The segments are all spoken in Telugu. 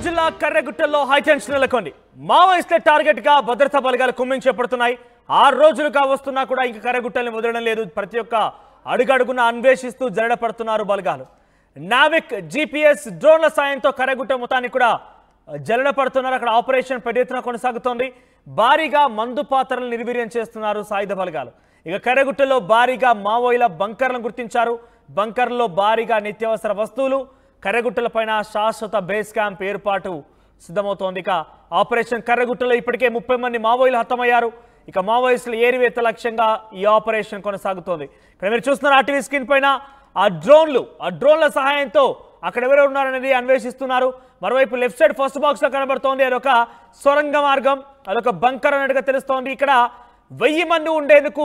జిల్లా కర్రెగుట్టలో హైటెన్షన్ నెలకొంది. మావోయిస్టుల టార్గెట్ గా భద్రతా బలగాలు కుమ్మింగ్ చేపడుతున్నాయి. 6 రోజులుగా వస్తున్నా కూడా ఇంకా కర్రెగుట్టల్ని వదలడం లేదు. ప్రతి ఒక్క అడుగడుగున అన్వేషిస్తూ జరడపడుతున్నారు బలగాలు. నావిక్ జీపీఎస్ డ్రోన్ల సాయంతో కర్రెగుట్ట మొత్తాన్ని కూడా జల్లడపడుతున్నారు. అక్కడ ఆపరేషన్ పెద్ద ఎత్తున కొనసాగుతోంది. భారీగా మందు పాత్రలను నిర్వీర్యం చేస్తున్నారు సాయుధ బలగాలు. ఇక కర్రెగుట్టలో భారీగా మావోయిల బంకర్లను గుర్తించారు. బంకర్లో భారీగా నిత్యావసర వస్తువులు, కర్రెగుట్టల పైన శాశ్వత బేస్ క్యాంప్ ఏర్పాటు సిద్ధమవుతోంది. ఇక ఆపరేషన్ కర్రెగుట్టలో ఇప్పటికే 30 మంది మావోయిలు హతమయ్యారు. ఇక మావోయిస్టుల ఏరివేత లక్ష్యంగా ఈ ఆపరేషన్ కొనసాగుతోంది. ఇక్కడ మీరు చూస్తున్నారు ఆర్టీవీ స్క్రీన్ పైన ఆ డ్రోన్ల సహాయంతో అక్కడ ఎవరు ఉన్నారనేది అన్వేషిస్తున్నారు. మరోవైపు లెఫ్ట్ సైడ్ ఫస్ట్ బాక్స్ లో కనబడుతోంది అదొక సొరంగ మార్గం, అదొక బంకర్ అన్నట్టుగా తెలుస్తోంది. ఇక్కడ 1000 మంది ఉండేందుకు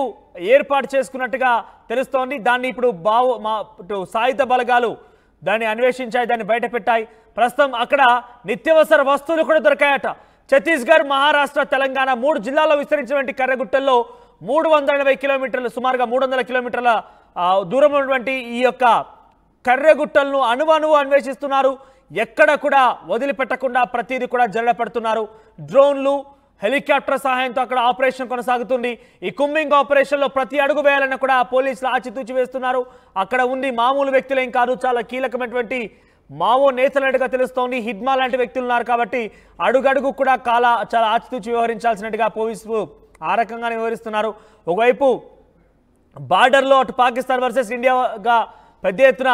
ఏర్పాటు చేసుకున్నట్టుగా తెలుస్తోంది. దాన్ని ఇప్పుడు సాయుధ బలగాలు దాన్ని అన్వేషించాయి, దాన్ని బయట పెట్టాయి. ప్రస్తుతం అక్కడ నిత్యావసర వస్తువులు కూడా దొరికాయట. ఛత్తీస్గఢ్, మహారాష్ట్ర, తెలంగాణ 3 జిల్లాల్లో విస్తరించినటువంటి కర్రెగుట్టల్లో 380 కిలోమీటర్లు, సుమారుగా 300 కిలోమీటర్ల దూరం ఉన్నటువంటి ఈ యొక్క కర్రెగుట్టలను అణువణువు అన్వేషిస్తున్నారు. ఎక్కడ కూడా వదిలిపెట్టకుండా ప్రతిదీ కూడా జల్లెడపడుతున్నారు. డ్రోన్లు, హెలికాప్టర్ సహాయంతో అక్కడ ఆపరేషన్ కొనసాగుతుంది. ఈ కుమ్మింగ్ ఆపరేషన్లో ప్రతి అడుగు వేయాలన్న కూడా పోలీసులు ఆచితూచి వేస్తున్నారు. అక్కడ ఉంది మామూలు వ్యక్తులేం కాదు, చాలా కీలకమైనటువంటి మావో నేతలట్టుగా తెలుస్తోంది. హిడ్మా లాంటి వ్యక్తులు ఉన్నారు కాబట్టి అడుగడుగు కూడా చాలా ఆచితూచి వ్యవహరించాల్సినట్టుగా పోలీసులు ఆ రకంగానే వ్యవహరిస్తున్నారు. ఒకవైపు బార్డర్లో అటు పాకిస్తాన్ వర్సెస్ ఇండియాగా పెద్ద ఎత్తున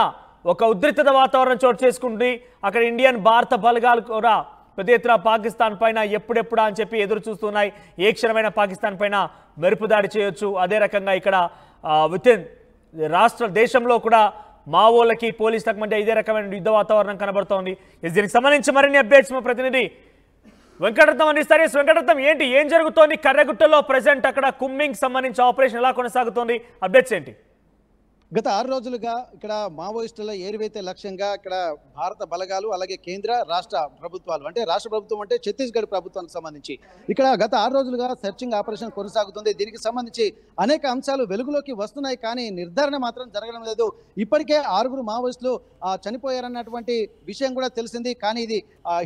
ఒక ఉద్రిక్తత వాతావరణం చోటు చేసుకుంటుంది. అక్కడ ఇండియన్ భారత బలగాలు కూడా పెద్ద ఎత్తున పాకిస్తాన్ పైన ఎప్పుడెప్పుడా అని చెప్పి ఎదురు చూస్తున్నాయి. ఏ క్షణమైన పాకిస్తాన్ పైన మెరుపు దాడి చేయొచ్చు. అదే రకంగా ఇక్కడ దేశంలో కూడా మావోలకి పోలీసులకు మధ్య ఇదే రకమైన యుద్ధ వాతావరణం కనబడుతోంది. దీనికి సంబంధించి మరిన్ని అప్డేట్స్ మా ప్రతినిధి వెంకటరత్నం అందిస్తారు. వెంకటరత్నం, ఏం జరుగుతోంది కర్రెగుట్టలో ప్రెసెంట్? అక్కడ కుమ్మింగ్ సంబంధించి ఆపరేషన్ ఎలా కొనసాగుతోంది? అప్డేట్స్ ఏంటి? గత 6 రోజులుగా ఇక్కడ మావోయిస్టుల ఏరివేతే లక్ష్యంగా ఇక్కడ భారత బలగాలు అలాగే కేంద్ర రాష్ట్ర ప్రభుత్వాలు, అంటే రాష్ట్ర ప్రభుత్వం అంటే ఛత్తీస్గఢ్ ప్రభుత్వానికి సంబంధించి ఇక్కడ గత 6 రోజులుగా సెర్చింగ్ ఆపరేషన్ కొనసాగుతుంది. దీనికి సంబంధించి అనేక అంశాలు వెలుగులోకి వస్తున్నాయి, కానీ నిర్ధారణ మాత్రం జరగడం లేదు. ఇప్పటికే 6 మావోయిస్టులు చనిపోయారన్నటువంటి విషయం కూడా తెలిసింది, కానీ ఇది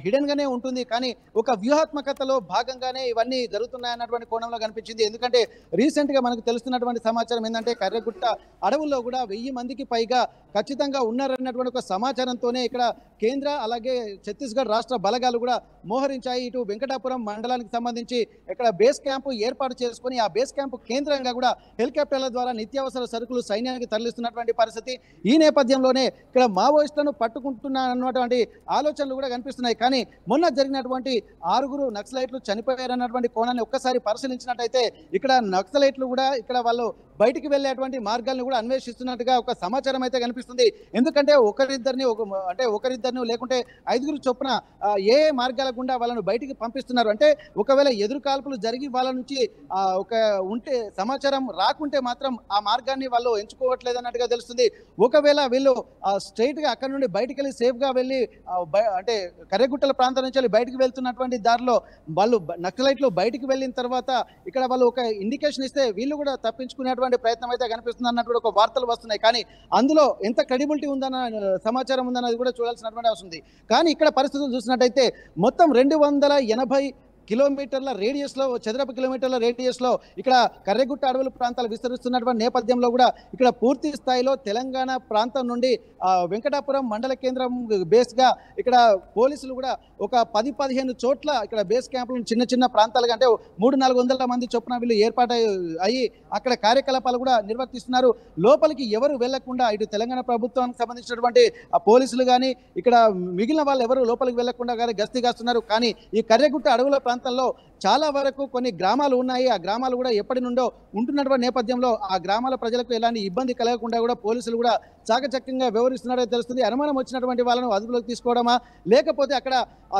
హిడెన్ గానే ఉంటుంది. కానీ ఒక వ్యూహాత్మకతలో భాగంగానే ఇవన్నీ జరుగుతున్నాయన్నటువంటి కోణంలో కనిపించింది. ఎందుకంటే రీసెంట్ గా మనకు తెలుస్తున్నటువంటి సమాచారం ఏంటంటే కర్రెగుట్ట అడవుల్లో కూడా 1000 మందికి పైగా ఖచ్చితంగా ఉన్నారన్నటువంటి ఒక సమాచారంతోనే ఇక్కడ కేంద్ర అలాగే ఛత్తీస్గఢ్ రాష్ట్ర బలగాలు కూడా మోహరించాయి. ఇటు వెంకటాపురం మండలానికి సంబంధించి ఇక్కడ బేస్ క్యాంపు ఏర్పాటు చేసుకుని ఆ బేస్ క్యాంపు కేంద్రంగా కూడా హెలికాప్టర్ల ద్వారా నిత్యావసర సరుకులు సైన్యానికి తరలిస్తున్నటువంటి పరిస్థితి. ఈ నేపథ్యంలోనే ఇక్కడ మావోయిస్టులను పట్టుకుంటున్నటువంటి ఆలోచనలు కూడా కనిపిస్తున్నాయి. కానీ మొన్న జరిగినటువంటి 6 నక్సలైట్లు చనిపోయారన్నటువంటి కోణాన్ని ఒక్కసారి పరిశీలించినట్టయితే ఇక్కడ నక్సలైట్లు కూడా ఇక్కడ వాళ్ళు బయటికి వెళ్ళేటువంటి మార్గాలను కూడా అన్వేషిస్తున్నట్టుగా ఒక సమాచారం అయితే కనిపిస్తుంది. ఎందుకంటే ఒకరిద్దరిని లేకుంటే 5 చొప్పున ఏ మార్గాల గుండా వాళ్ళను బయటికి పంపిస్తున్నారు. అంటే ఒకవేళ ఎదురు కాల్పులు జరిగి వాళ్ళ నుంచి ఉంటే సమాచారం రాకుంటే మాత్రం ఆ మార్గాన్ని వాళ్ళు ఎంచుకోవట్లేదు అన్నట్టుగా తెలుస్తుంది. ఒకవేళ వీళ్ళు స్ట్రైట్ గా అక్కడ నుండి బయటికి వెళ్ళి సేఫ్ గా వెళ్ళి అంటే కర్రెగుట్టల ప్రాంతం నుంచి వెళ్ళి బయటికి వెళ్తున్నటువంటి దారిలో వాళ్ళు నక్సలైట్లు బయటికి వెళ్ళిన తర్వాత ఇక్కడ వాళ్ళు ఒక ఇండికేషన్ ఇస్తే వీళ్ళు కూడా తప్పించుకునేటువంటి ప్రయత్నం అయితే కనిపిస్తుంది అన్నటువంటి ఒక వార్తలు వస్తున్నాయి. కానీ అందులో ఎంత క్రెడిబిలిటీ ఉందన్న సమాచారం ఉందన్నది కూడా చూడాల్సినటువంటి అవసరం ఉంది. కానీ ఇక్కడ పరిస్థితులు చూసినట్టయితే మొత్తం 280 కిలోమీటర్ల రేడియస్ లో, చదరపు కిలోమీటర్ల రేడియస్ లో ఇక్కడ కర్రెగుట్ట అడవుల ప్రాంతాలు విస్తరిస్తున్నటువంటి నేపథ్యంలో కూడా ఇక్కడ పూర్తి స్థాయిలో తెలంగాణ ప్రాంతం నుండి వెంకటాపురం మండల కేంద్రం బేస్ గా ఇక్కడ పోలీసులు కూడా ఒక 10-15 చోట్ల ఇక్కడ బేస్ క్యాంపులను చిన్న ప్రాంతాలుగా అంటే 300-400 మంది చొప్పున వీళ్ళు ఏర్పాటు అయ్యి అక్కడ కార్యకలాపాలు కూడా నిర్వర్తిస్తున్నారు. లోపలికి ఎవరు వెళ్లకుండా ఇటు తెలంగాణ ప్రభుత్వానికి సంబంధించినటువంటి పోలీసులు కానీ ఇక్కడ మిగిలిన వాళ్ళు ఎవరు లోపలికి వెళ్లకుండా కానీ గస్తీ కాస్తున్నారు. కానీ ఈ కర్రెగుట్ట అడవుల ప్రాంతంలో చాలా వరకు కొన్ని గ్రామాలు ఉన్నాయి. ఆ గ్రామాలు కూడా ఎప్పటి నుండో ఉంటున్నటువంటి నేపథ్యంలో ఆ గ్రామాల ప్రజలకు ఎలాంటి ఇబ్బంది కలగకుండా కూడా పోలీసులు కూడా చాకచక్యంగా వ్యవహరిస్తున్నారో తెలుస్తుంది. అనుమానం వచ్చినటువంటి వాళ్ళను అదుపులోకి తీసుకోవడమా, లేకపోతే అక్కడ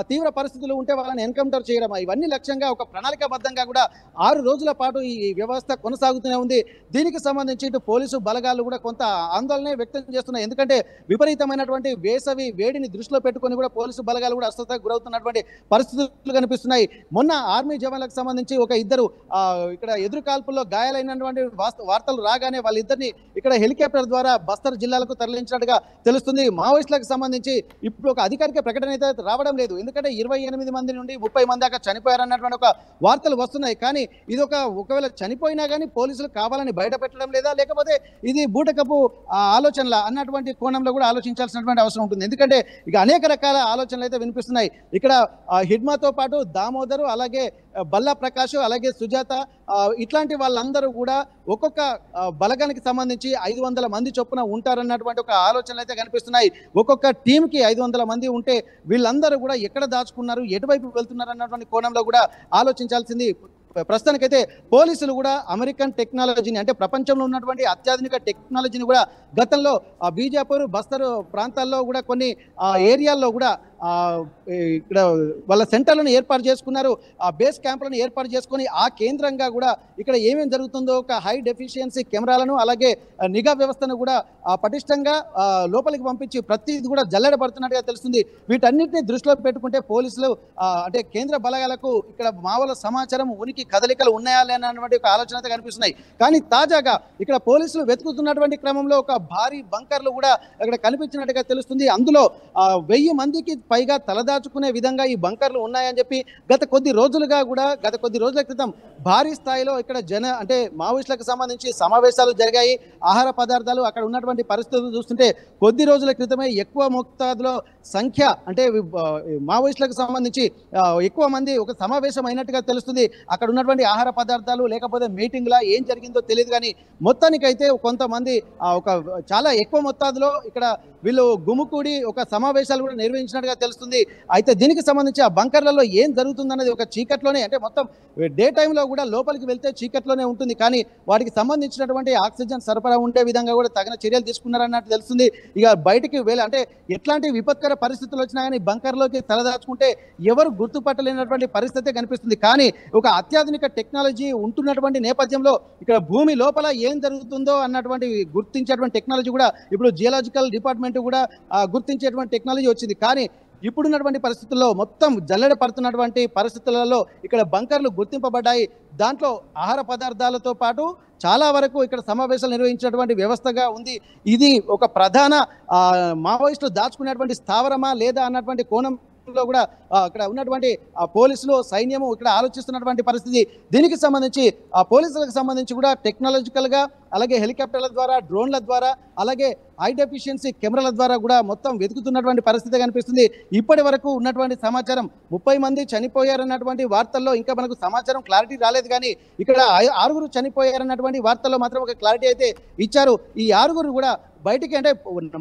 తీవ్ర పరిస్థితులు ఉంటే వాళ్ళని ఎన్కౌంటర్ చేయడమా, ఇవన్నీ లక్ష్యంగా ఒక ప్రణాళికాబద్ధంగా కూడా 6 రోజుల పాటు ఈ వ్యవస్థ కొనసాగుతూనే ఉంది. దీనికి సంబంధించి ఇటు పోలీసు బలగాలు కూడా కొంత ఆందోళన వ్యక్తం చేస్తున్నాయి. ఎందుకంటే విపరీతమైనటువంటి వేసవి వేడిని దృష్టిలో పెట్టుకొని కూడా పోలీసు బలగాలు కూడా అస్వస్థకు గురవుతున్నటువంటి పరిస్థితులు కనిపిస్తున్నాయి. మొన్న ఆర్మీ జవాన్లకు సంబంధించి ఒక 2 ఇక్కడ ఎదురు కాల్పుల్లో గాయాలైనటువంటి వార్తలు రాగానే వాళ్ళిద్దరిని ఇక్కడ హెలికాప్టర్ ద్వారా బస్తర్ జిల్లా జిల్లాలకు తరలించినట్టుగా తెలుస్తుంది. మావోయిస్టులకు సంబంధించి ఇప్పుడు ఒక అధికారిక ప్రకటన అయితే రావడం లేదు. ఎందుకంటే 28 మంది నుండి 30 మంది దాకా చనిపోయారన్నటువంటి ఒక వార్తలు వస్తున్నాయి. కానీ ఇది ఒకవేళ చనిపోయినా కానీ పోలీసులు కావాలని బయట పెట్టడం లేదా, లేకపోతే ఇది బూటకపు ఆలోచనల అన్నటువంటి కోణంలో కూడా ఆలోచించాల్సినటువంటి అవసరం ఉంటుంది. ఎందుకంటే ఇక అనేక రకాల ఆలోచనలు అయితే వినిపిస్తున్నాయి. ఇక్కడ హిడ్మాతో పాటు దామోదరు, అలాగే బల్లా ప్రకాష్, అలాగే సుజాత, ఇట్లాంటి వాళ్ళందరూ కూడా ఒక్కొక్క బలగానికి సంబంధించి 500 మంది చొప్పున ఉంటారన్నటువంటి ఒక ఆలోచనలు అయితే కనిపిస్తున్నాయి. ఒక్కొక్క టీంకి 500 మంది ఉంటే వీళ్ళందరూ కూడా ఎక్కడ దాచుకున్నారు, ఎటువైపు వెళ్తున్నారు అన్నటువంటి కోణంలో కూడా ఆలోచించాల్సింది. ప్రస్తుతానికైతే పోలీసులు కూడా అమెరికన్ టెక్నాలజీని, అంటే ప్రపంచంలో ఉన్నటువంటి అత్యాధునిక టెక్నాలజీని కూడా గతంలో బీజాపూర్, బస్తర్ ప్రాంతాల్లో కూడా కొన్ని ఏరియాల్లో కూడా ఇక్కడ వాళ్ళ సెంటర్లను ఏర్పాటు చేసుకున్నారు. బేస్ క్యాంపులను ఏర్పాటు చేసుకొని ఆ కేంద్రంగా కూడా ఇక్కడ ఏమేమి జరుగుతుందో ఒక హై డెఫిషియన్సీ కెమెరాలను, అలాగే నిఘా వ్యవస్థను కూడా పటిష్టంగా లోపలికి పంపించి ప్రతిదీ కూడా జల్లెడబడుతున్నట్టుగా తెలుస్తుంది. వీటన్నిటిని దృష్టిలో పెట్టుకుంటే పోలీసులు అంటే కేంద్ర బలగాలకు ఇక్కడ మావోల సమాచారం, ఉనికి, కదలికలు ఉన్నాయా లేనటువంటి ఒక ఆలోచన అయితే కనిపిస్తున్నాయి. కానీ తాజాగా ఇక్కడ పోలీసులు వెతుకుతున్నటువంటి క్రమంలో ఒక భారీ బంకర్లు కూడా అక్కడ కనిపించినట్టుగా తెలుస్తుంది. అందులో 1000 మందికి పైగా తలదాచుకునే విధంగా ఈ బంకర్లు ఉన్నాయని చెప్పి గత కొద్ది రోజుల క్రితం భారీ స్థాయిలో ఇక్కడ అంటే మావోయిస్టులకు సంబంధించి సమావేశాలు జరిగాయి. ఆహార పదార్థాలు అక్కడ ఉన్నటువంటి పరిస్థితులు చూస్తుంటే కొద్ది రోజుల క్రితమే ఎక్కువ మోతాదులో సంఖ్య, అంటే మావోయిస్టులకు సంబంధించి ఎక్కువ మంది ఒక సమావేశం అయినట్టుగా తెలుస్తుంది. అక్కడ ఉన్నటువంటి ఆహార పదార్థాలు లేకపోతే మీటింగ్లా ఏం జరిగిందో తెలియదు. కానీ మొత్తానికైతే కొంతమంది చాలా ఎక్కువ మొత్తాదులో ఇక్కడ వీళ్ళు గుమికూడి ఒక సమావేశాలు కూడా నిర్వహించినట్టుగా తెలుస్తుంది. అయితే దీనికి సంబంధించి ఆ బంకర్లలో ఏం జరుగుతుందన్నది ఒక చీకట్లోనే, అంటే మొత్తం డే టైంలో కూడా లోపలికి వెళ్తే చీకట్లోనే ఉంటుంది. కానీ వాటికి సంబంధించినటువంటి ఆక్సిజన్ సరఫరా ఉండే విధంగా కూడా తగిన చర్యలు తీసుకున్నారన్నట్టు తెలుస్తుంది. ఇక బయటికి అంటే ఎట్లాంటి విపత్కర పరిస్థితులు వచ్చినా కానీ బంకర్లోకి తలదాచుకుంటే ఎవరు గుర్తుపట్టలేనటువంటి పరిస్థితి కనిపిస్తుంది. కానీ ఒక అత్యాధునిక టెక్నాలజీ ఉంటున్నటువంటి నేపథ్యంలో ఇక్కడ భూమి లోపల ఏం జరుగుతుందో అన్నటువంటి గుర్తించేటువంటి టెక్నాలజీ కూడా ఇప్పుడు జియోలాజికల్ డిపార్ట్మెంట్ కూడా గుర్తించేటువంటి టెక్నాలజీ వచ్చింది. కానీ ఇప్పుడున్నటువంటి పరిస్థితుల్లో మొత్తం జల్లెడ పడుతున్నటువంటి పరిస్థితులలో ఇక్కడ బంకర్లు గుర్తింపబడ్డాయి. దాంట్లో ఆహార పదార్థాలతో పాటు చాలా వరకు ఇక్కడ సమావేశాలు నిర్వహించినటువంటి వ్యవస్థగా ఉంది. ఇది ఒక ప్రధాన మావోయిస్టులు దాచుకునేటువంటి స్థావరమా లేదా అన్నటువంటి కోణం కూడా ఇక్కడ ఉన్నటువంటి పోలీసులు, సైన్యము ఇక్కడ ఆలోచిస్తున్నటువంటి పరిస్థితి. దీనికి సంబంధించి పోలీసులకు సంబంధించి కూడా టెక్నాలజికల్ గా, అలాగే హెలికాప్టర్ల ద్వారా, డ్రోన్ల ద్వారా, అలాగే హై డెఫిషియన్సీ కెమెరాల ద్వారా కూడా మొత్తం వెతుకుతున్నటువంటి పరిస్థితి కనిపిస్తుంది. ఇప్పటి వరకు ఉన్నటువంటి సమాచారం 30 మంది చనిపోయారన్నటువంటి వార్తల్లో ఇంకా మనకు సమాచారం క్లారిటీ రాలేదు. కానీ ఇక్కడ 6 చనిపోయారన్నటువంటి వార్తల్లో మాత్రం ఒక క్లారిటీ అయితే ఇచ్చారు. ఈ 6 కూడా బయటికి, అంటే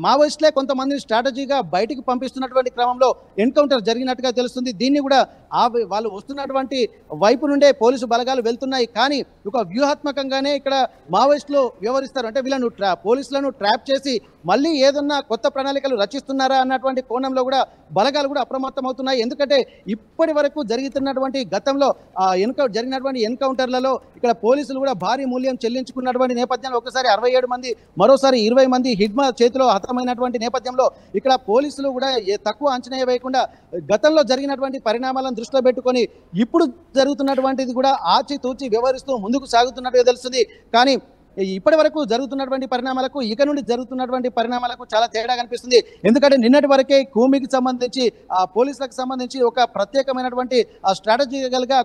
మావోయిస్టులే కొంతమంది స్ట్రాటజీగా బయటికి పంపిస్తున్నటువంటి క్రమంలో ఎన్కౌంటర్ జరిగినట్టుగా తెలుస్తుంది. దీన్ని కూడా వాళ్ళు వస్తున్నటువంటి వైపు నుండే పోలీసు బలగాలు వెళ్తున్నాయి. కానీ ఒక వ్యూహాత్మకంగానే ఇక్కడ మావోయిస్టులు వ్యవహరిస్తారు. అంటే వీళ్ళను పోలీసులను ట్రాప్ చేసి మళ్ళీ ఏదన్నా కొత్త ప్రణాళికలు రచిస్తున్నారా అన్నటువంటి కోణంలో కూడా బలగాలు కూడా అప్రమత్తం అవుతున్నాయి. ఎందుకంటే ఇప్పటి వరకు జరుగుతున్నటువంటి గతంలో జరిగినటువంటి ఎన్కౌంటర్లలో ఇక్కడ పోలీసులు కూడా భారీ మూల్యం చెల్లించుకున్నటువంటి నేపథ్యంలో ఒకసారి 67 మంది, మరోసారి 20 మంది హిడ్మా చేతిలో హతమైనటువంటి నేపథ్యంలో ఇక్కడ పోలీసులు కూడా తక్కువ అంచనా వేయకుండా గతంలో జరిగినటువంటి పరిణామాలను దృష్టిలో పెట్టుకొని ఇప్పుడు జరుగుతున్నటువంటిది కూడా ఆచితూచి వ్యవహరిస్తూ ముందుకు సాగుతున్నట్టుగా తెలుస్తుంది. కానీ ఇప్పటి వరకు జరుగుతున్నటువంటి పరిణామాలకు ఇక నుండి జరుగుతున్నటువంటి పరిణామాలకు చాలా తేడా కనిపిస్తుంది. ఎందుకంటే నిన్నటి వరకే కూమికి సంబంధించి పోలీసులకు సంబంధించి ఒక ప్రత్యేకమైనటువంటి స్ట్రాటజికల్ గా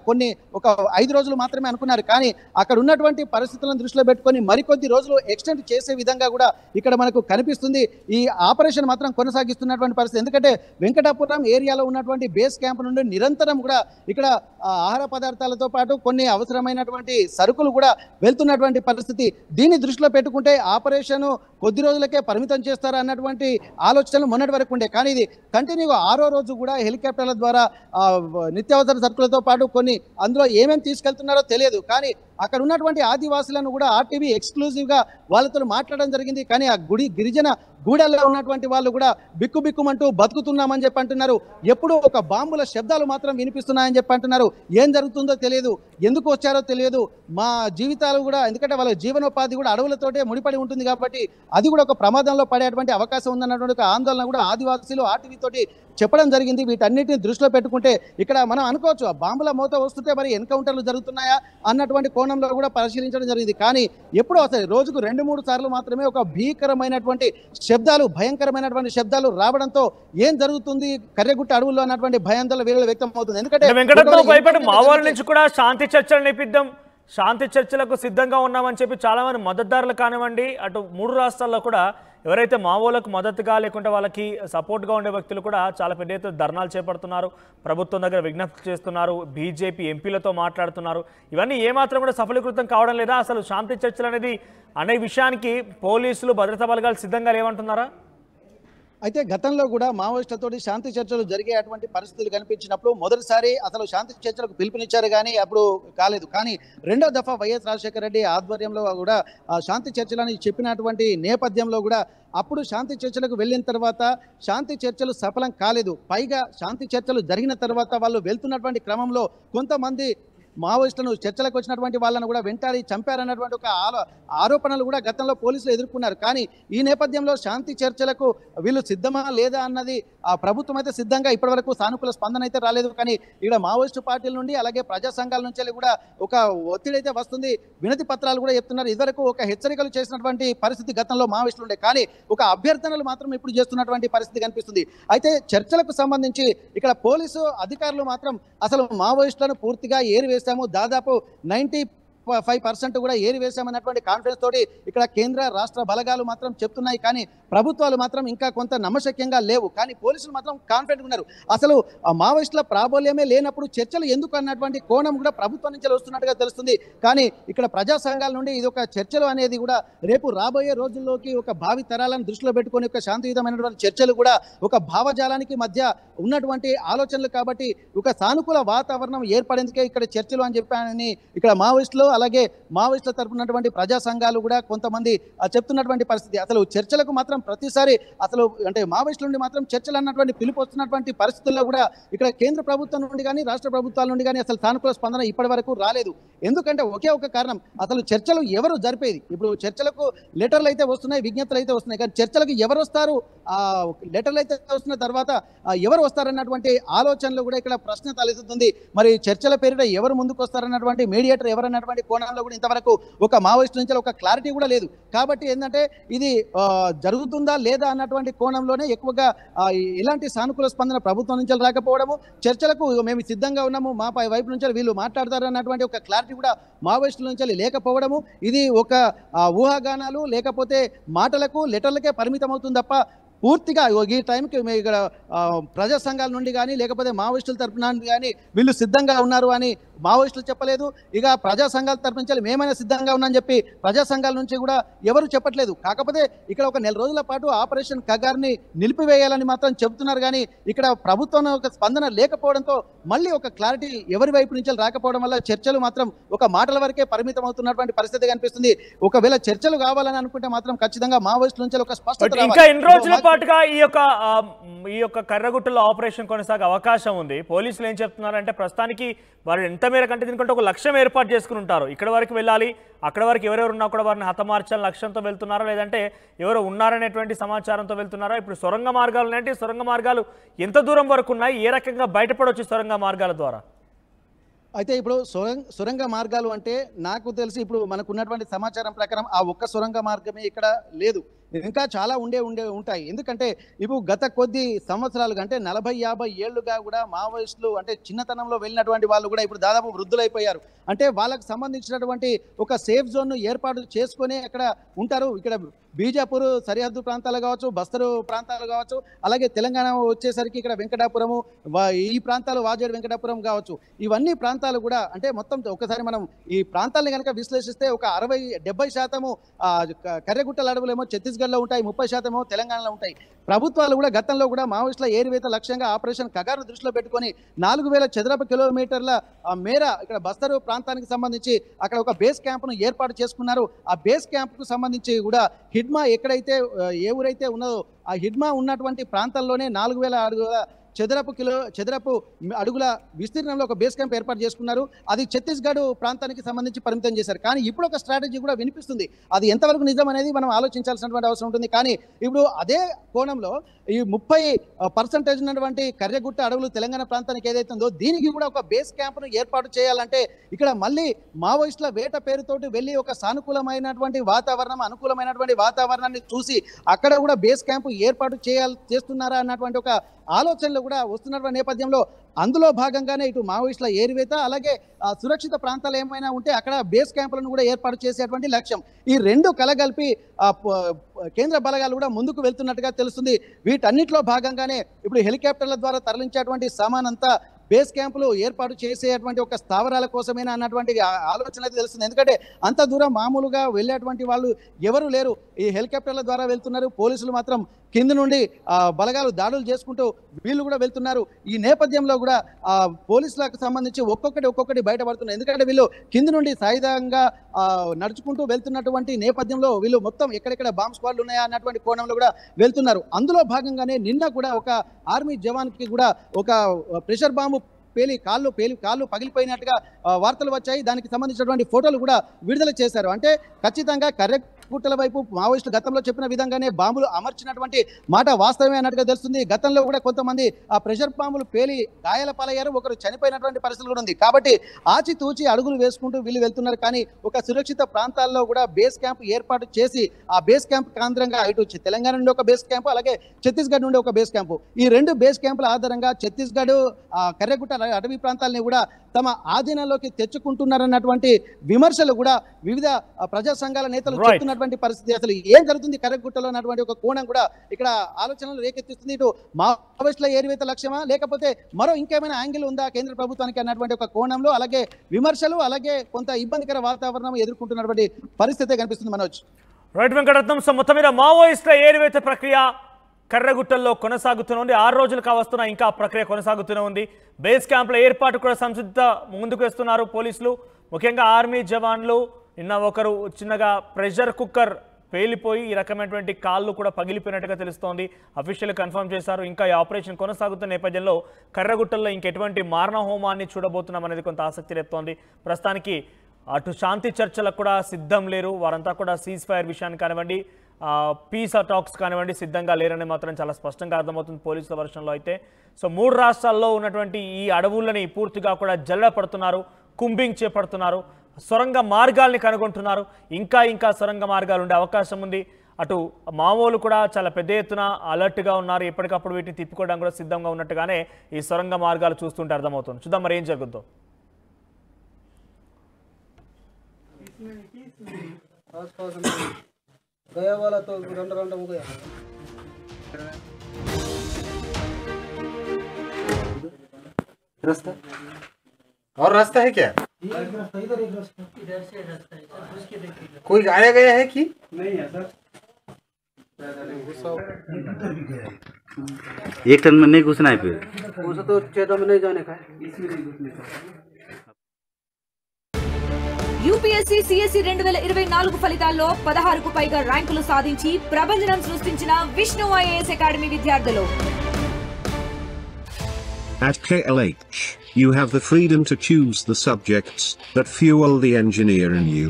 ఒక 5 రోజులు మాత్రమే అనుకున్నారు. కానీ అక్కడ ఉన్నటువంటి పరిస్థితులను దృష్టిలో పెట్టుకొని మరికొద్ది రోజులు ఎక్స్టెండ్ చేసే విధంగా కూడా ఇక్కడ మనకు కనిపిస్తుంది. ఈ ఆపరేషన్ మాత్రం కొనసాగిస్తున్నటువంటి పరిస్థితి. ఎందుకంటే వెంకటాపురం ఏరియాలో ఉన్నటువంటి బేస్ క్యాంప్ నుండి నిరంతరం కూడా ఇక్కడ ఆహార పదార్థాలతో పాటు కొన్ని అవసరమైనటువంటి సరుకులు కూడా వెళ్తున్నటువంటి పరిస్థితి. దీన్ని దృష్టిలో పెట్టుకుంటే ఆపరేషన్ కొద్ది రోజులకే పరిమితం చేస్తారా అన్నటువంటి ఆలోచనలు మొన్నటి వరకు ఉండే. కానీ ఇది కంటిన్యూగా 6వ రోజు కూడా హెలికాప్టర్ల ద్వారా నిత్యావసర సరుకులతో పాటు కొన్ని అందులో ఏమేమి తీసుకెళ్తున్నారో తెలియదు. కానీ అక్కడ ఉన్నటువంటి ఆదివాసులను కూడా ఆర్టీవీ ఎక్స్క్లూజివ్గా వాళ్ళతో మాట్లాడడం జరిగింది. కానీ ఆ గిరిజన గూడల్లో ఉన్నటువంటి వాళ్ళు కూడా బిక్కుబిక్కుమంటూ బతుకుతున్నామని చెప్పి అంటున్నారు. ఎప్పుడూ ఒక బాంబుల శబ్దాలు మాత్రం వినిపిస్తున్నాయని చెప్పి అంటున్నారు. ఏం జరుగుతుందో తెలియదు, ఎందుకు వచ్చారో తెలియదు. మా జీవితాలు కూడా, ఎందుకంటే వాళ్ళ జీవనోపాధి కూడా అడవులతోటే ముడిపడి ఉంటుంది కాబట్టి అది కూడా ఒక ప్రమాదంలో పడేటువంటి అవకాశం ఉందన్నటువంటి ఒక ఆందోళన కూడా ఆదివాసీలు ఆర్టీవీ తోటి చెప్పడం జరిగింది. వీటన్నిటిని దృష్టిలో పెట్టుకుంటే ఇక్కడ మనం అనుకోవచ్చు బాంబుల మోత వస్తుంటే మరి ఎన్కౌంటర్లు జరుగుతున్నాయా అన్నటువంటి కోణంలో కూడా పరిశీలించడం జరిగింది. కానీ ఎప్పుడో వస్తాయి రోజుకు 2-3 సార్లు మాత్రమే ఒక భీకరమైనటువంటి శబ్దాలు, భయంకరమైనటువంటి శబ్దాలు రావడంతో ఏం జరుగుతుంది కర్రెగుట్ట అడవుల్లో అన్నటువంటి భయాందోళన వీళ్ళు వ్యక్తం అవుతుంది. ఎందుకంటే వెంకటరత్నం భయపడి మా వాళ్ళ నుంచి కూడా శాంతి చర్చలు నేపిద్దాం, శాంతి చర్చలకు సిద్ధంగా ఉన్నామని చెప్పి చాలా మంది మద్దతుదారులు కానివ్వండి, అటు 3 రాష్ట్రాల్లో కూడా ఎవరైతే మావోలకు మద్దతుగా లేకుంటే వాళ్ళకి సపోర్ట్గా ఉండే వ్యక్తులు కూడా చాలా పెద్ద ఎత్తున ధర్నాలు చేపడుతున్నారు, ప్రభుత్వం దగ్గర విజ్ఞప్తి చేస్తున్నారు, బీజేపీ ఎంపీలతో మాట్లాడుతున్నారు. ఇవన్నీ ఏమాత్రం కూడా సఫలీకృతం కావడం లేదా? అసలు శాంతి చర్చలు అనేది అనే విషయానికి పోలీసులు భద్రతా బలగాలు సిద్ధంగా లేవంటున్నారా? అయితే గతంలో కూడా మావోయిస్టులతోటి శాంతి చర్చలు జరిగేటువంటి పరిస్థితులు కనిపించినప్పుడు మొదటిసారి అసలు శాంతి చర్చలకు పిలుపునిచ్చారు కానీ అప్పుడు కాలేదు. కానీ రెండో దఫా వైఎస్ రాజశేఖర రెడ్డి ఆధ్వర్యంలో కూడా శాంతి చర్చలని చెప్పినటువంటి నేపథ్యంలో కూడా అప్పుడు శాంతి చర్చలకు వెళ్ళిన తర్వాత శాంతి చర్చలు సఫలం కాలేదు. పైగా శాంతి చర్చలు జరిగిన తర్వాత వాళ్ళు వెళ్తున్నటువంటి క్రమంలో కొంతమంది మావోయిస్టులను చర్చలకు వచ్చినటువంటి వాళ్ళను కూడా వెంటాడి చంపారన్నటువంటి ఒక ఆరోపణలు కూడా గతంలో పోలీసులు ఎదుర్కొన్నారు. కానీ ఈ నేపథ్యంలో శాంతి చర్చలకు వీళ్ళు సిద్ధమా లేదా అన్నది ఆ ప్రభుత్వం అయితే సిద్ధంగా ఇప్పటివరకు సానుకూల స్పందన అయితే రాలేదు. కానీ ఇక్కడ మావోయిస్టు పార్టీల నుండి అలాగే ప్రజా సంఘాల నుంచి కూడా ఒక ఒత్తిడి అయితే వస్తుంది. వినతి పత్రాలు కూడా చెప్తున్నారు. ఇదివరకు ఒక హెచ్చరికలు చేసినటువంటి పరిస్థితి గతంలో మావోయిస్టులు ఉండే, కానీ ఒక అభ్యర్థనలు మాత్రం ఇప్పుడు చేస్తున్నటువంటి పరిస్థితి కనిపిస్తుంది. అయితే చర్చలకు సంబంధించి ఇక్కడ పోలీసు అధికారులు మాత్రం అసలు మావోయిస్టులను పూర్తిగా ఏరివేశాము, దాదాపు 95% కూడా ఏరివేశామన్నటువంటి కాన్ఫిడెన్స్ తోటి ఇక్కడ కేంద్ర రాష్ట్ర బలగాలు మాత్రం చెప్తున్నాయి. కానీ ప్రభుత్వాలు మాత్రం ఇంకా కొంత నమ్మశక్యంగా లేవు. కానీ పోలీసులు మాత్రం కాన్ఫిడెంట్ ఉన్నారు. అసలు మావోయిస్టుల ప్రాబల్యమే లేనప్పుడు చర్చలు ఎందుకు అన్నటువంటి కోణం కూడా ప్రభుత్వం నుంచి వస్తున్నట్టుగా తెలుస్తుంది. కానీ ఇక్కడ ప్రజా సంఘాల నుండి ఇది ఒక చర్చలు అనేది కూడా రేపు రాబోయే రోజుల్లోకి ఒక భావి తరాలను దృష్టిలో పెట్టుకొని ఒక శాంతియుతమైనటువంటి చర్చలు కూడా ఒక భావజాలానికి మధ్య ఉన్నటువంటి ఆలోచనలు కాబట్టి ఒక సానుకూల వాతావరణం ఏర్పడేందుకే ఇక్కడ చర్చలు అని చెప్పానని ఇక్కడ మావోయిస్టులు అలాగే మావోయిస్టుల తరపునటువంటి ప్రజా సంఘాలు కూడా కొంతమంది చెప్తున్నటువంటి పరిస్థితి. అసలు చర్చలకు మాత్రం ప్రతిసారి అసలు అంటే మావోయిస్టుల నుండి మాత్రం చర్చలు అన్నటువంటి పిలుపు వస్తున్నటువంటి పరిస్థితుల్లో కూడా ఇక్కడ కేంద్ర ప్రభుత్వం నుండి కానీ రాష్ట్ర ప్రభుత్వాల నుండి కానీ అసలు సానుకూల స్పందన ఇప్పటి వరకు రాలేదు. ఎందుకంటే ఒకే ఒక కారణం, అసలు చర్చలు ఎవరు జరిపేది? ఇప్పుడు చర్చలకు లెటర్లు అయితే వస్తున్నాయి, విజ్ఞప్తులు అయితే వస్తున్నాయి, కానీ చర్చలకు ఎవరు వస్తారు? లెటర్లు అయితే వస్తున్న తర్వాత ఎవరు వస్తారన్నటువంటి ఆలోచనలు కూడా ఇక్కడ ప్రశ్న తలెత్తుతుంది. మరి చర్చల పేరిట ఎవరు ముందుకు వస్తారన్నటువంటి మీడియేటర్ ఎవరన్నటువంటి కోణంలో కూడా ఇంతవరకు ఒక మావోయిస్టు నుంచి ఒక క్లారిటీ కూడా లేదు. కాబట్టి ఏంటంటే ఇది జరుగుతుందా లేదా అన్నటువంటి కోణంలోనే ఎక్కువగా ఇలాంటి సానుకూల స్పందన ప్రభుత్వం నుంచి రాకపోవడము, చర్చలకు మేము సిద్ధంగా ఉన్నాము మా వైపు నుంచి వీళ్ళు మాట్లాడతారు అన్నటువంటి ఒక క్లారిటీ కూడా మావోయిస్టుల నుంచి లేకపోవడము, ఇది ఒక ఊహాగానాలు లేకపోతే మాటలకు లెటర్లకే పరిమితం అవుతుంది తప్ప పూర్తిగా ఈ టైంకి ఇక్కడ ప్రజా సంఘాల నుండి కానీ లేకపోతే మావోయిస్టుల తరఫున కానీ వీళ్ళు సిద్ధంగా ఉన్నారు అని మావోయిస్టులు చెప్పలేదు. ఇక ప్రజా సంఘాల తరఫు నుంచి మేమైనా సిద్ధంగా ఉన్నామని చెప్పి ప్రజా సంఘాల నుంచి కూడా ఎవరు చెప్పట్లేదు. కాకపోతే ఇక్కడ ఒక 4 రోజుల పాటు ఆపరేషన్ కగార్ని నిలిపివేయాలని మాత్రం చెబుతున్నారు. కానీ ఇక్కడ ప్రభుత్వం ఒక స్పందన లేకపోవడంతో మళ్ళీ ఒక క్లారిటీ ఎవరి వైపు నుంచి రాకపోవడం వల్ల చర్చలు మాత్రం ఒక మాటల వరకే పరిమితం అవుతున్నటువంటి పరిస్థితి కనిపిస్తుంది. ఒకవేళ చర్చలు కావాలని అనుకుంటే మాత్రం ఖచ్చితంగా మావోయిస్టుల నుంచి ఒక స్పష్టత పాటుగా ఈ యొక్క కర్రగుట్టలో ఆపరేషన్ కొనసాగే అవకాశం ఉంది. పోలీసులు ఏం చెప్తున్నారంటే ప్రస్తుతానికి వారు ఎంత మేర కంటే దీనికంటే ఒక లక్ష్యం ఏర్పాటు చేసుకుని ఉంటారు. ఇక్కడ వరకు వెళ్ళాలి, అక్కడ వరకు ఎవరెవరు ఉన్నా కూడా వారిని హతమార్చాలని లక్ష్యంతో వెళ్తున్నారా, లేదంటే ఎవరు ఉన్నారనేటువంటి సమాచారంతో వెళ్తున్నారా? ఇప్పుడు సొరంగ మార్గాలు ఉన్నాయంటే సొరంగ మార్గాలు ఎంత దూరం వరకు ఉన్నాయి, ఏ రకంగా బయటపడవచ్చు సొరంగ మార్గాల ద్వారా? అయితే ఇప్పుడు సొరంగ మార్గాలు అంటే నాకు తెలిసి ఇప్పుడు మనకు ఉన్నటువంటి సమాచారం ప్రకారం ఆ ఒక్క సొరంగ మార్గమే ఇక్కడ లేదు, ఇంకా చాలా ఉంటాయి. ఎందుకంటే ఇప్పుడు గత కొద్ది సంవత్సరాలుగా అంటే 40-50 ఏళ్లుగా కూడా మావోయిస్టులు అంటే చిన్నతనంలో వెళ్ళినటువంటి వాళ్ళు కూడా ఇప్పుడు దాదాపు వృద్ధులైపోయారు. అంటే వాళ్ళకు సంబంధించినటువంటి ఒక సేఫ్ జోన్ను ఏర్పాటు చేసుకొని అక్కడ ఉంటారు. ఇక్కడ బీజాపూర్ సరిహద్దు ప్రాంతాలు కావచ్చు, బస్తరు ప్రాంతాలు కావచ్చు, అలాగే తెలంగాణ వచ్చేసరికి ఇక్కడ వెంకటాపురము, ఈ ప్రాంతాలు వాజేడు వెంకటాపురం కావచ్చు, ఇవన్నీ ప్రాంతాలు కూడా అంటే మొత్తం ఒకసారి మనం ఈ ప్రాంతాలని కనుక విశ్లేషిస్తే ఒక 60-70% కర్రెగుట్టల అడవులేమో ఛత్తీస్గఢ్లో ఉంటాయి, 30% తెలంగాణలో ఉంటాయి. ప్రభుత్వాలు కూడా గతంలో కూడా మావోయిస్టుల ఏరివేత లక్ష్యంగా ఆపరేషన్ కగార్ను దృష్టిలో పెట్టుకొని 4000 చదరపు కిలోమీటర్ల మేర ఇక్కడ బస్తరు ప్రాంతానికి సంబంధించి అక్కడ ఒక బేస్ క్యాంప్ను ఏర్పాటు చేసుకున్నారు. ఆ బేస్ క్యాంప్కు సంబంధించి కూడా హిడ్మా ఎక్కడైతే ఏ ఊరైతే ఉన్నదో ఆ హిడ్మా ఉన్నటువంటి ప్రాంతాల్లోనే 4000 అడుగుల చదరపు అడుగుల విస్తీర్ణంలో ఒక బేస్ క్యాంప్ ఏర్పాటు చేసుకున్నారు. అది ఛత్తీస్గఢ్ ప్రాంతానికి సంబంధించి పరిమితం చేశారు. కానీ ఇప్పుడు ఒక స్ట్రాటజీ కూడా వినిపిస్తుంది. అది ఎంతవరకు నిజం అనేది మనం ఆలోచించాల్సినటువంటి అవసరం ఉంటుంది. కానీ ఇప్పుడు అదే కోణంలో ఈ 30% ఉన్నటువంటి కర్రెగుట్ట అడవులు తెలంగాణ ప్రాంతానికి ఏదైతే ఉందో దీనికి కూడా ఒక బేస్ క్యాంప్ను ఏర్పాటు చేయాలంటే ఇక్కడ మళ్ళీ మావోయిస్టుల వేట పేరుతోటి వెళ్ళి ఒక అనుకూలమైనటువంటి వాతావరణాన్ని చూసి అక్కడ కూడా బేస్ క్యాంపు ఏర్పాటు చేస్తున్నారా అన్నటువంటి ఒక ఆలోచనలు కూడా వస్తున్నటువంటి నేపథ్యంలో అందులో భాగంగానే ఇటు మావోయిస్టుల ఏరివేత అలాగే సురక్షిత ప్రాంతాలు ఏమైనా ఉంటే అక్కడ బేస్ క్యాంపులను కూడా ఏర్పాటు చేసేటువంటి లక్ష్యం. ఈ రెండు కలగలిపి కేంద్ర బలగాలు కూడా ముందుకు వెళ్తున్నట్టుగా తెలుస్తుంది. వీటన్నిటిలో భాగంగానే ఇప్పుడు హెలికాప్టర్ల ద్వారా తరలించేటువంటి సామానంతా బేస్ క్యాంపులు ఏర్పాటు చేసేటువంటి ఒక స్థావరాల కోసమేనా అన్నటువంటి ఆలోచన అయితే తెలుస్తుంది. ఎందుకంటే అంత దూరం మామూలుగా వెళ్ళేటువంటి వాళ్ళు ఎవరు లేరు. ఈ హెలికాప్టర్ల ద్వారా వెళ్తున్నారు. పోలీసులు మాత్రం కింద నుండి బలగాలు దాడులు చేసుకుంటూ వీళ్ళు కూడా వెళ్తున్నారు. ఈ నేపథ్యంలో కూడా పోలీసులకు సంబంధించి ఒక్కొక్కటి బయటపడుతున్నారు. ఎందుకంటే వీళ్ళు కింద నుండి సాయుధంగా నడుచుకుంటూ వెళ్తున్నటువంటి నేపథ్యంలో వీళ్ళు మొత్తం ఎక్కడెక్కడ బాంబ్ స్క్వాడ్లు ఉన్నాయా అన్నటువంటి కోణంలో కూడా వెళ్తున్నారు. అందులో భాగంగానే నిన్న కూడా ఒక ఆర్మీ జవాన్కి కూడా ఒక ప్రెషర్ బాంబు కాళ్ళు పగిలిపోయినట్టుగా వార్తలు వచ్చాయి. దానికి సంబంధించినటువంటి ఫోటోలు కూడా విడుదల చేశారు. అంటే ఖచ్చితంగా కర్రెగుట్టల వైపు మావోయిస్టులు గతంలో చెప్పిన విధంగానే బాంబులు అమర్చినటువంటి మాట వాస్తవమే అన్నట్టుగా తెలుస్తుంది. గతంలో కూడా కొంతమంది ఆ ప్రెషర్ బాంబులు పేలి గాయాల పాలయ్యారు. ఒకరు చనిపోయినటువంటి పరిస్థితులు కూడా ఉంది. కాబట్టి ఆచితూచి అడుగులు వేసుకుంటూ వీళ్ళు వెళ్తున్నారు. కానీ ఒక సురక్షిత ప్రాంతాల్లో కూడా బేస్ క్యాంప్ ఏర్పాటు చేసి ఆ బేస్ క్యాంప్ కేంద్రంగా ఇటు తెలంగాణ నుండి ఒక బేస్ క్యాంపు అలాగే ఛత్తీస్గఢ్ నుండి ఒక బేస్ క్యాంపు ఈ రెండు బేస్ క్యాంపుల ఆధారంగా ఛత్తీస్గఢ్ కర్రెగుట్ట అటవీ ప్రాంతాలని కూడా తమ ఆధీనంలోకి తెచ్చుకుంటున్నారన్నటువంటి విమర్శలు కూడా వివిధ ప్రజా సంఘాల నేతలు చెప్తున్నటువంటి పరిస్థితి. అసలు ఏం జరుగుతుంది కర్రెగుట్టలో అన్నటువంటి ఒక కోణం కూడా ఇక్కడ ఆలోచనలు రేకెత్తిస్తుంది. ఇటు మావోయిస్టుల ఏరివేత లక్ష్యమా లేకపోతే మరో ఇంకేమైనా యాంగిల్ ఉందా కేంద్ర ప్రభుత్వానికి అన్నటువంటి ఒక కోణంలో అలాగే విమర్శలు అలాగే కొంత ఇబ్బందికర వాతావరణం ఎదుర్కొంటున్నటువంటి పరిస్థితి కనిపిస్తుంది. మనోజ్ రైట్ వెంకటరత్నం. సో మొత్తం మీద మావోయిస్టుల ఏరివేత ప్రక్రియ కర్రెగుట్టల్లో కొనసాగుతూనే ఉంది. 6 రోజులు కావస్తున్నా ఇంకా ప్రక్రియ కొనసాగుతూనే ఉంది. బేస్ క్యాంపుల ఏర్పాటు కూడా సంసిద్ధ ముందుకు వేస్తున్నారు పోలీసులు. ముఖ్యంగా ఆర్మీ జవాన్లు నిన్న ఒకరు చిన్నగా ప్రెషర్ కుక్కర్ పేలిపోయి ఈ రకమైనటువంటి కాళ్ళు కూడా పగిలిపోయినట్టుగా తెలుస్తోంది. అఫీషియల్ కన్ఫర్మ్ చేశారు. ఇంకా ఈ ఆపరేషన్ కొనసాగుతున్న నేపథ్యంలో కర్రెగుట్టల్లో ఇంకెటువంటి మారణ హోమాన్ని చూడబోతున్నాం అనేది కొంత ఆసక్తి రేపుతోంది. ప్రస్తుతానికి అటు శాంతి చర్చలకు కూడా సిద్ధం లేరు. వారంతా కూడా సీజ్ ఫైర్ విషయాన్ని కానివ్వండి పీస్ టాక్స్ కానివ్వండి సిద్ధంగా లేరని మాత్రం చాలా స్పష్టంగా అర్థమవుతుంది పోలీసుల వర్షంలో అయితే. సో 3 రాష్ట్రాల్లో ఉన్నటువంటి ఈ అడవులని పూర్తిగా కూడా జల్లెడపడుతున్నారు, కుంబింగ్ చేపడుతున్నారు, సొరంగ మార్గాల్ని కనుగొంటున్నారు. ఇంకా సొరంగ మార్గాలు ఉండే అవకాశం ఉంది. అటు మావోలు కూడా చాలా పెద్ద ఎత్తున అలర్ట్గా ఉన్నారు. ఎప్పటికప్పుడు వీటిని తిప్పుకోవడానికి కూడా సిద్ధంగా ఉన్నట్టుగానే ఈ సొరంగ మార్గాలు చూస్తుంటే అర్థమవుతుంది. చూద్దాం మరి ఏం జరుగుతుందో. गया वाला तो रंड हो गया रास्ता और रास्ता है क्या? इधर से रास्ता है सर, उसके देखिए कोई आया गया है कि नहीं है सर। 1 टन में नहीं घुसना है फिर उसे तो 14 में नहीं जाने का है, इसमें नहीं घुसने का। యూపీఎస్సీ సిఎస్సి 2024 ఫలితాల్లో 16కు పైగా ర్యాంకులు సాధించి ప్రభంజనం సృష్టించిన విష్ణు ఐఏఎస్ అకాడమీ విద్యార్థులు. At KLH, you have the freedom to choose the subjects that fuel the engineer in you.